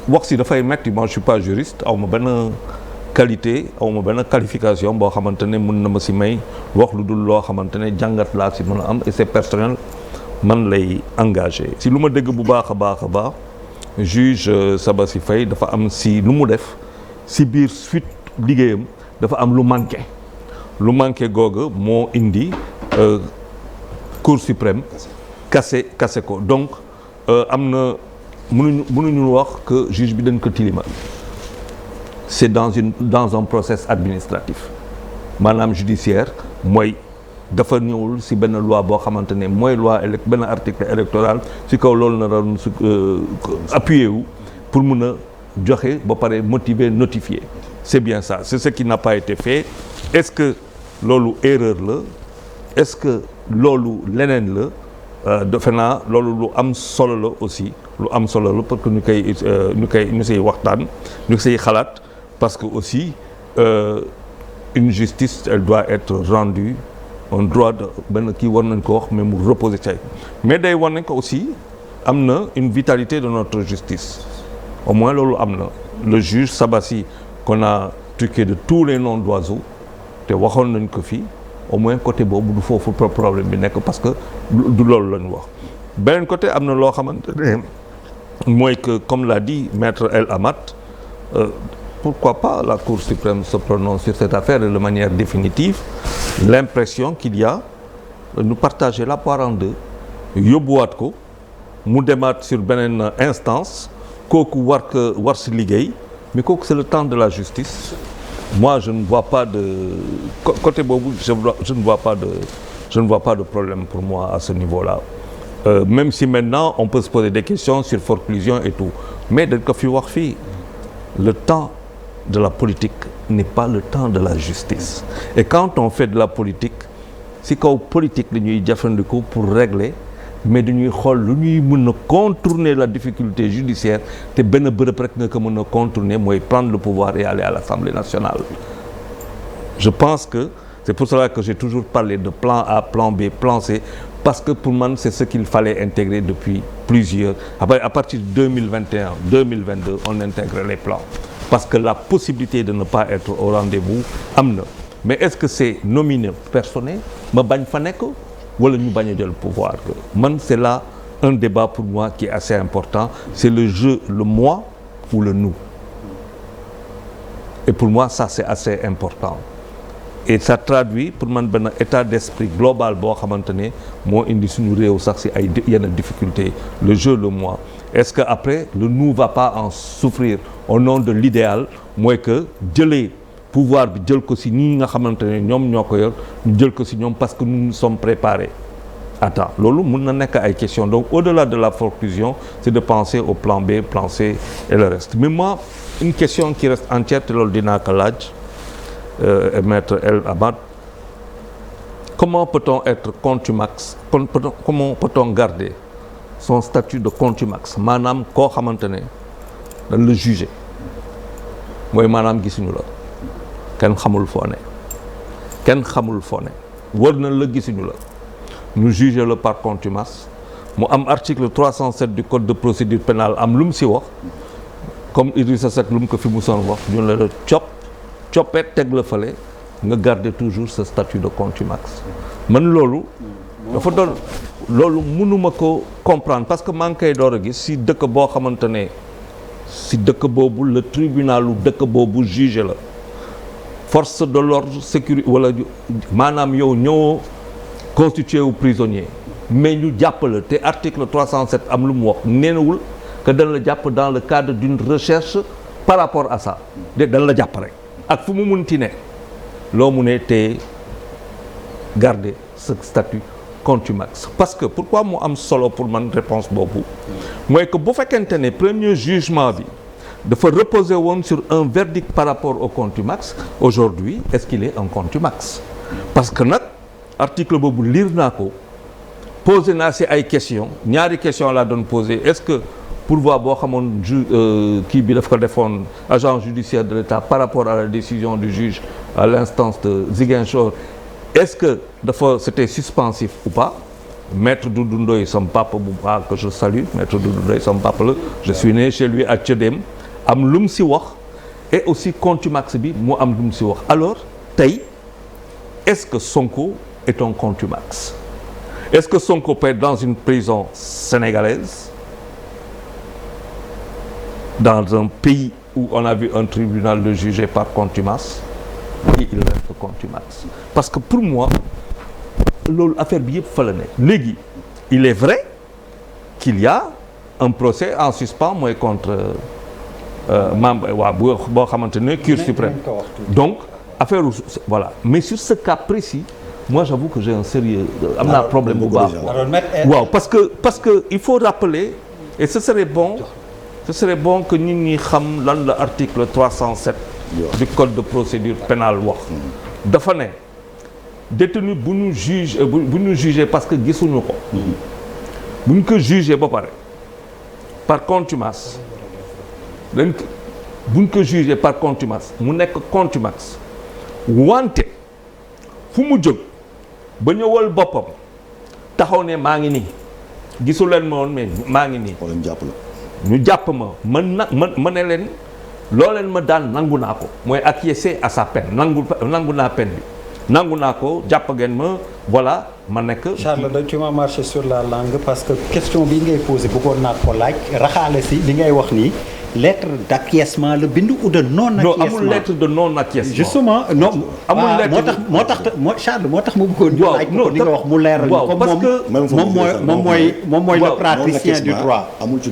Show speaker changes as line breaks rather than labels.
wax si dafay metti. Moi je suis pas juriste, aw ma benn qualité aw ma benn qualification boo xamante ne mën na ma si may wax lu dul loo xamante ne jàngat laa si mën a am et c'est personnel man lay engagé. Si lu ma dégg bu baax a baax juge Sabassy Faye dafa am si lu mu def si biir suite liggéeyam dafa am lu manqué googu moo indi Cour suprême kase ko. Donc am na mënuñu wax que juge bi dañ ko tilimal. C'est dans un process administratif maanaam judiciaire mooy dafa ñëwul si benn loi boo xamante ne mooy loi benn article électoral si kaw loolu na doon appuyé wu pour mun a joxe ba pare motiver notifier. C'est bien ça, c'est ce qui n'a pas été fait. Est-ce que loolu erreur la? Est-ce que loolu leneen la? Defe naa loolu lu am solo la aussi lu am solo la parce que ñu siy waxtaan ñu siy xalaat parce que aussi une justice elle doit être rendue un droit de benn kii war nañ ko wax mais mu reposer ci mais day war nañ ko aussi am na une vitalité de notre justice au moins loolu am na. Le juge Sabassy qu'on a truqué de tous les noms d'oiseaux te waxoon nañ ko fii au moins côté boobu du foofu problème bi nekk parce que du loolu la ñu wax. Beneen côté am na loo xamante ne mooy que comme l'a dit maître El Amat pourquoi pas la Cour suprême se prononce sur cette affaire de manière définitive. L'impression qu'il y a nous partager la poire en deux yóbbuwaat ko mu demaat sur beneen instance kooku war si liggéey mais kooku c'est le temps de la justice. Moi je ne vois pas de côté boobu je ne vois pas de problème pour moi à ce niveau-là. Même si maintenant on peut se poser des questions sur forclusion et tout mais dañ ko fi wax fii le temps de la politique n'est pas le temps de la justice. Et quand on fait de la politique si kaw politique dañuy jëfandiku pour régler mais dañuy xool lu ñuy mën a contourner la difficulté judiciaire te benn bërëb rek nga ko mën a contourner mooy prendre le pouvoir et aller à l'Assemblée nationale. Je pense que c'est pour cela que j'ai toujours parlé de plan A, plan B, plan C parce que pour moi c'est ce qu'il fallait intégrer depuis plusieurs. Après, à partir de 2021, 2022, on intègre les plans. Parce que la possibilité de ne pas être au rendez-vous am na. Mais est-ce que c'est nominé personnel ma bañ fa nekk wala ñu bañ a jël pouvoir man c'est là un débat pour moi qui est assez important. C'est le je, le moi ou le nous. Et pour moi ça c'est assez important. Et ça traduit pour man benn état d'esprit global boo xamante ne moo indi suñu réew sax si ay yenn difficultés. Le je, le moi. Est-ce que après le nous va pas en souffrir au nom de l'idéal mooy que jëlee pouvoir bi jël ko si ñi nga xamante ne ñoom ñoo ko yor ñu jël ko si ñoom parce que nous sommes préparés. Attends loolu mën na nekk ay questions donc au-delà de la forclusion c'est de penser au plan B, plan C et le reste. Mais moi une question qui reste entière te loolu dinaa ko laaj maître El Amat. Comment peut-on être contumax? Comment peut-on garder son statut de contumax maanaam koo xamante ne dañ la juger mooy maanaam gisuñu la kenn xamul foo ne wër na la gisuñu la ñu juger le par contumace mu am article 307 du code de procédure pénale am lu mu si wax comme Idrissa Seck lu mu ko fi musoon wax ñu la coppet teg la fale nga garder toujours ce statut de contumax. Man loolu dafa doon loolu mënuma ko comprendre parce que maa ngi koy door a gis si dëkk boo xamante ne si dëkk boobu le tribunalu dëkk boobu juge la force de l'ordre sécurité wala maanaam yow ñëwoo constitué wu prisonnier mais ñu jàpp la te article 307 am lu mu wax neenawul que dañ la jàpp dans le cadre d'une recherche par rapport à ça de dañ la jàpp rek ak fu mu munti ne loo mu ne te garder ce statut contumax. Parce que pourquoi mu am solo pour man réponse boobu mooy que bu fekkente ne premier jugement bi dafa reposer woon sur un verdict par rapport au contumax aujourd'hui est-ce qu'il est un contumax? Parce que nag article boobu lire naa ko poser naa si ay questions ñaari questions laa doon poser est-ce que pourvoi boo xamoon kii bi daf ko defoon agent judiciaire de l'État par rapport à la décision du juge à l'instance de Ziguinchor est-ce que dafa c'était suspensif ou pas maître Doudou Ndoye sama papa bu baax que je salue maître Doudou Ndoye sama papa la je suis né chez lui à Thiodème am lu mu si wax et aussi contumax bi mu am lu mu si wax alors tey est-ce que Sonko est un contumax est-ce que Sonko peut être dans une prison sénégalaise dans un pays où on a vu un tribunal le juger par contumace et il reste contumax parce que pour moi loolu affaire bi yëpp fa la ne léegi il est vrai qu'il y a un procès en suspens mooy contre membre waaw boo xamante ne Cour suprême donc affaire voilà mais sur ce cas précis moi j'avoue que j'ai un sérieux am naa problème bu baax waaw parce que il faut rappeler et ce serait bon que nit ñi xam lan la article 307 du code de procédure pénale wax dafa ne détenu bu ñu jugé parce que gisuñu ko bu ñu ko jugé ba pare par contumace dañ ko bu ñu ko jugé par contumace mu nekk contumace wante fu mu jóg ba ñëwal boppam taxaw ne maa ngi nii gisu leen ma woon mais maa ngi nii ñu jàpp ma ma ne leen loo leen ma daan nangu naa ko mooy acquiescer à sa peine nangu naa peine bi nangu naa ko jàpp ngeen ma voilà ma nekk.
Charles tu m'as marché sur la langue parce que question bi ngay posé bëggoon naa ko laaj raxaale si li ngay wax nii lettre d'acquiescement la bind ou de non acquiescement.
non amul lettre de non acquiescement.
justement non.
amul lettre
Charles moo tax ma bëggoon. waaw laaj ko li nga wax mu leeral.
waaw parce que
moom mooy le praticien du droit.
amul ci